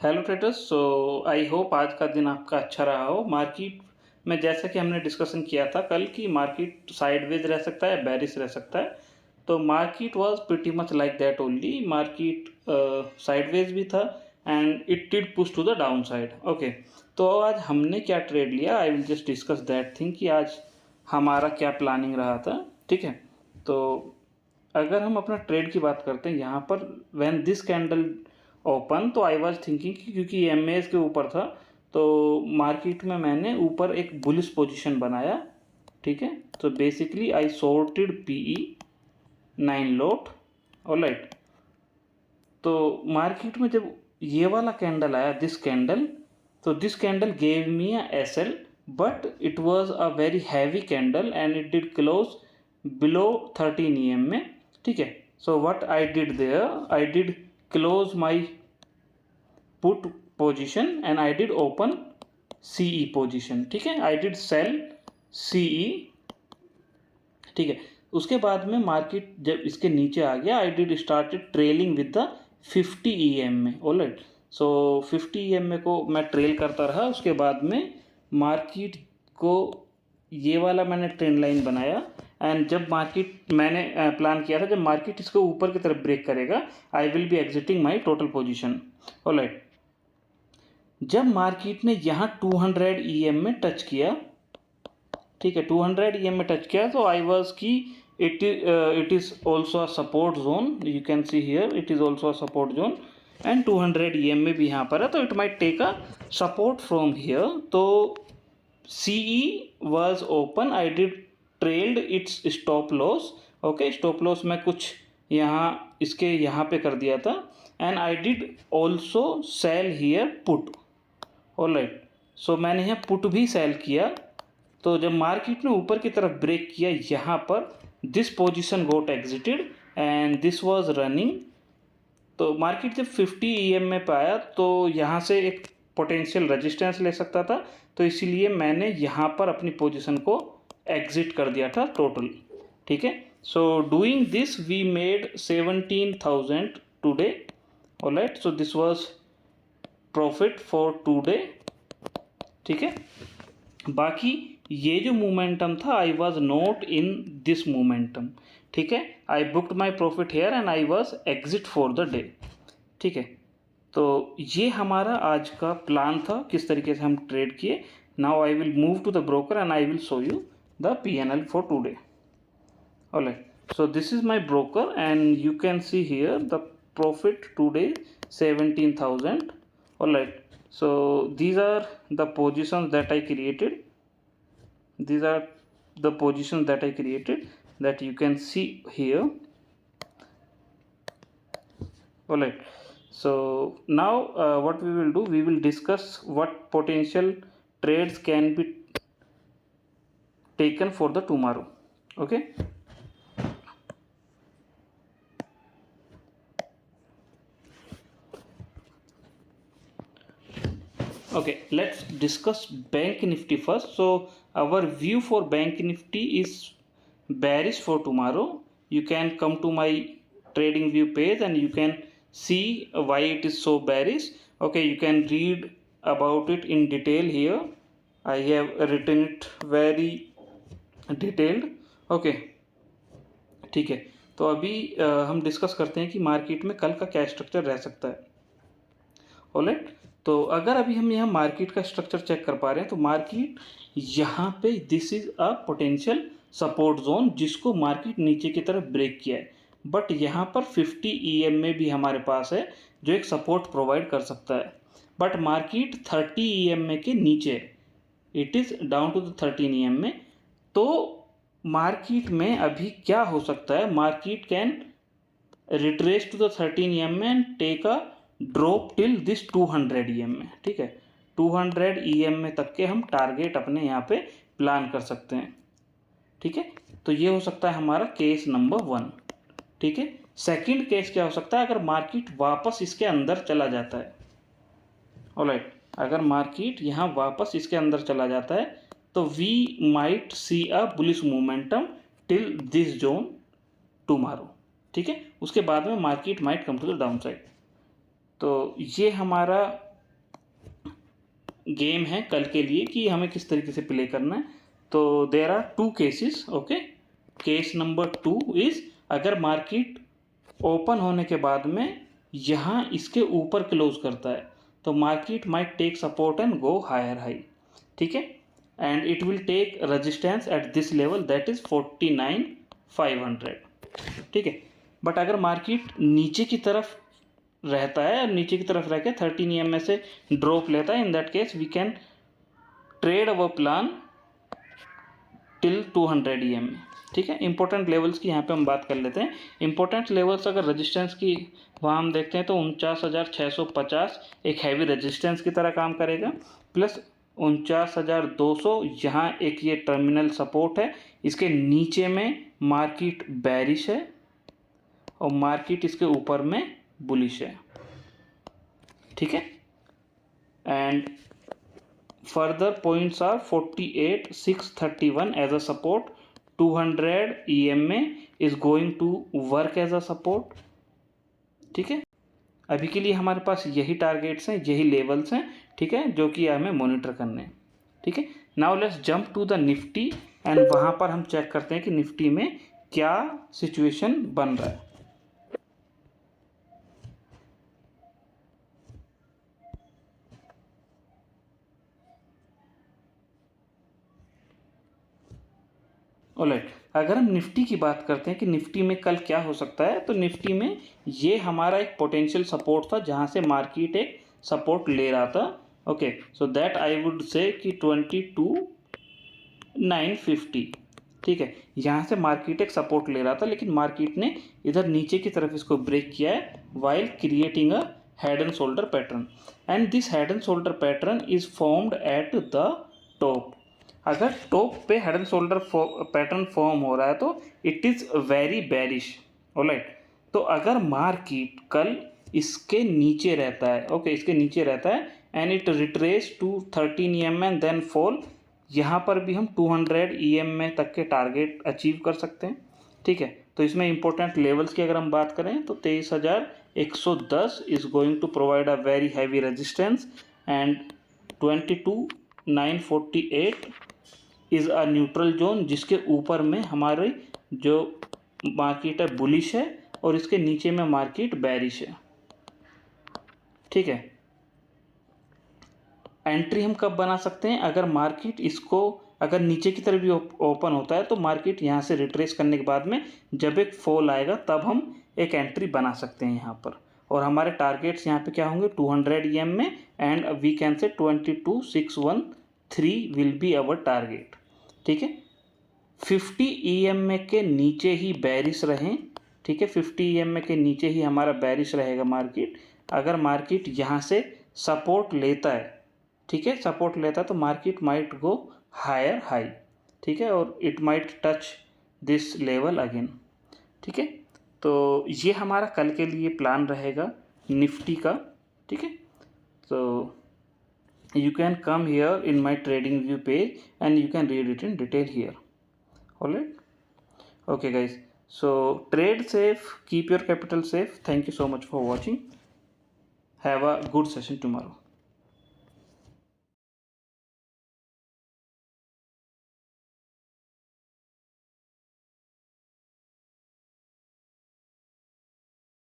Hello traders. So I hope आज का दिन आपका अच्छा रहा हो। मार्केट में जैसा कि हमने डिस्कशन किया था कल की मार्केट साइडवेज रह सकता है, बेरिश रह सकता है। तो market was pretty much like that only. Market sideways भी था and it did push to the down side. Okay, तो आज हमने क्या ट्रेड लिया, I will just discuss that thing कि आज हमारा क्या प्लानिंग रहा था। ठीक है, तो अगर हम अपना ट्रेड की बात करते हैं यहाँ पर, व्हेन दिस कैंडल ओपन, तो आई वाज थिंकिंग कि क्योंकि एम के ऊपर था तो मार्केट में मैंने ऊपर एक बुलिश पोजीशन बनाया। ठीक है, तो basically I sorted PE 9 lot. Alright, तो मार्केट में जब ये वाला कैंडल आया, दिस कैंडल, तो this candle gave me a SL, but it was a very heavy candle and it did close below 13 EM में। ठीक है, so what I did there, I did close my put position and I did open CE position. ठीक है, I did cell CE. ठीक है, उसके बाद में मार्केट जब इसके नीचे आ गया, I did started trailing with the 50 EM में। ऑलराइट, सो 50 EM में को मैं ट्रेल करता रहा। उसके बाद में मार्केट को ये वाला मैंने ट्रेंड लाइन बनाया एंड जब मार्केट मैंने प्लान किया था जब मार्केट इसको ऊपर की तरफ ब्रेक करेगा, I will be exiting my total position. Alright, जब मार्केट ने यहाँ 200 EM में टच किया, ठीक है, 200 EM में टच किया, तो आई वाज की it is also a support zone, you can see here it is also a support zone and 200 EM में भी यहाँ पर है, तो it might take a support from here। तो CE was open, I did trailed its stop loss। Okay, stop loss मैं कुछ यहाँ इसके यहाँ पे कर दिया था and I did also sell here put. Alright, so मैंने यहाँ पुट भी सेल किया। तो जब मार्केट ने ऊपर की तरफ ब्रेक किया यहाँ पर, this position got exited and this was running. तो मार्केट जब 50 EM में पाया तो यहाँ से एक पोटेंशियल रेजिस्टेंस ले सकता था, तो इसीलिए मैंने यहाँ पर अपनी पोजीशन को एग्जिट कर दिया था टोटल। ठीक है, so doing this we made 17,000 today. Alright, so this was profit for today. ठीक है, बाकी ये जो मोमेंटम था, I was not in this momentum. ठीक है, I booked my profit here and I was exit for the day. ठीक है, तो ये हमारा आज का प्लान था, किस तरीके से हम ट्रेड किए। Now I will move to the broker and I will show you the PNL for today. Alright, so this is my broker and you can see here the profit today 17,000। alright, so these are the positions that I created, these are the positions that I created that you can see here। alright, so now what we will do, we will discuss what potential trades can be taken for the tomorrow। okay, okay, let's discuss bank nifty first। so our view for bank nifty is bearish for tomorrow। you can come to my trading view page and you can see why it is so bearish। okay, you can read about it in detail here, I have written it very detailed। okay, ठीक है, तो अभी हम discuss करते हैं कि market में कल का क्या स्ट्रक्चर रह सकता है। ऑलराइट, तो अगर अभी हम यहाँ मार्केट का स्ट्रक्चर चेक कर पा रहे हैं तो मार्केट यहाँ पे this is a potential support zone जिसको मार्केट नीचे की तरफ ब्रेक किया है, बट यहाँ पर 50 EM में भी हमारे पास है जो एक सपोर्ट प्रोवाइड कर सकता है, बट मार्केट 30 EM में के नीचे, it is down to the 13 EM में। तो मार्केट में अभी क्या हो सकता है, market can retrace to the 13 EM में and take a drop till this 200 EM में। ठीक है, 200 EM में तक के हम टारगेट अपने यहाँ पे प्लान कर सकते हैं। ठीक है, तो ये हो सकता है हमारा केस नंबर 1। ठीक है, सेकंड केस क्या हो सकता है, अगर मार्केट वापस इसके अंदर चला जाता है। ऑलराइट, अगर मार्केट यहाँ वापस इसके अंदर चला जाता है तो we might see a bullish momentum till this zone tomorrow. ठीक है, उसके बाद में market might come to the down side. तो ये हमारा गेम है कल के लिए कि हमें किस तरीके से प्ले करना है। तो there are 2 cases. Okay, case number 2 is अगर मार्केट ओपन होने के बाद में यहाँ इसके ऊपर क्लोज करता है तो market might take support and go higher high, ठीक है, and it will take resistance at this level that is 49,500, ठीक है। बट अगर मार्केट नीचे की तरफ रहता है, नीचे की तरफ रह के 13 EM में से ड्रॉप लेता है, in that case we can trade our plan till 200 EM में, ठीक है। इंपॉर्टेंट लेवल्स की यहाँ पे हम बात कर लेते हैं। इंपॉर्टेंट लेवल्स अगर रेजिस्टेंस की वहाँ हम देखते हैं तो 49,650 एक हैवी रेजिस्टेंस की तरह काम करेगा, प्लस 49,200 यहाँ एक ये टर्मिनल सपोर्ट है। इसके नीचे में मार्केट बैरिश है और मार्केट इसके ऊपर में बुलिश है, ठीक है। And further points are 48,631 as a support, 200 EM में is going to work as a support, ठीक है। अभी के लिए हमारे पास यही टारगेट्स हैं, यही लेवल्स हैं, ठीक है, जो कि हमें मॉनिटर करने हैं, ठीक है। Now let's jump to the Nifty and वहाँ पर हम चेक करते हैं कि निफ्टी में क्या सिचुएशन बन रहा है। ऑलराइट, अगर हम निफ्टी की बात करते हैं कि निफ्टी में कल क्या हो सकता है, तो निफ्टी में ये हमारा एक पोटेंशियल सपोर्ट था जहां से मार्केट एक सपोर्ट ले रहा था। Okay, so that I would say कि 22,950, ठीक है, यहाँ से मार्केट एक सपोर्ट ले रहा था, लेकिन मार्केट ने इधर नीचे की तरफ इसको ब्रेक किया है while creating a head and shoulder pattern, and this head and shoulder pattern is formed at the top. अगर टॉप पे head and shoulder pattern form हो रहा है तो it is very bearish, alright. तो अगर मार्केट कल इसके नीचे रहता है, ओके, इसके नीचे रहता है and it retrace to 13 EM and then fall, यहाँ पर भी हम 200 EM में तक के टारगेट अचीव कर सकते हैं, ठीक है। तो इसमें इंपॉर्टेंट लेवल्स की अगर हम बात करें तो 23,110 is going to provide a very heavy resistance and 22,948 is a neutral zone, जिसके ऊपर में हमारे जो मार्केट है बुलिश है और इसके नीचे में मार्केट बैरिश है, ठीक है। एंट्री हम कब बना सकते हैं, अगर मार्केट इसको अगर नीचे की तरफ भी ओपन होता है तो मार्केट यहाँ से रिट्रेस करने के बाद में जब एक फॉल आएगा तब हम एक एंट्री बना सकते हैं यहाँ पर, और हमारे टारगेट्स यहाँ पे क्या होंगे 200 EM में, and we can say 22,613 will be our target, ठीक है। 50 EM में के नीचे ही बैरिश रहें, ठीक है, 50 EM में के नीचे ही हमारा बैरिश रहेगा मार्केट। अगर मार्केट यहाँ से सपोर्ट लेता है, ठीक है, सपोर्ट लेता है तो market might go higher high, ठीक है, और it might touch this level again, ठीक है। तो ये हमारा कल के लिए प्लान रहेगा निफ्टी का, ठीक है। तो you can come here in my trading view page and you can read it in detail here. All right, okay guys, so trade safe, keep your capital safe. Thank you so much for watching. Have a good session tomorrow.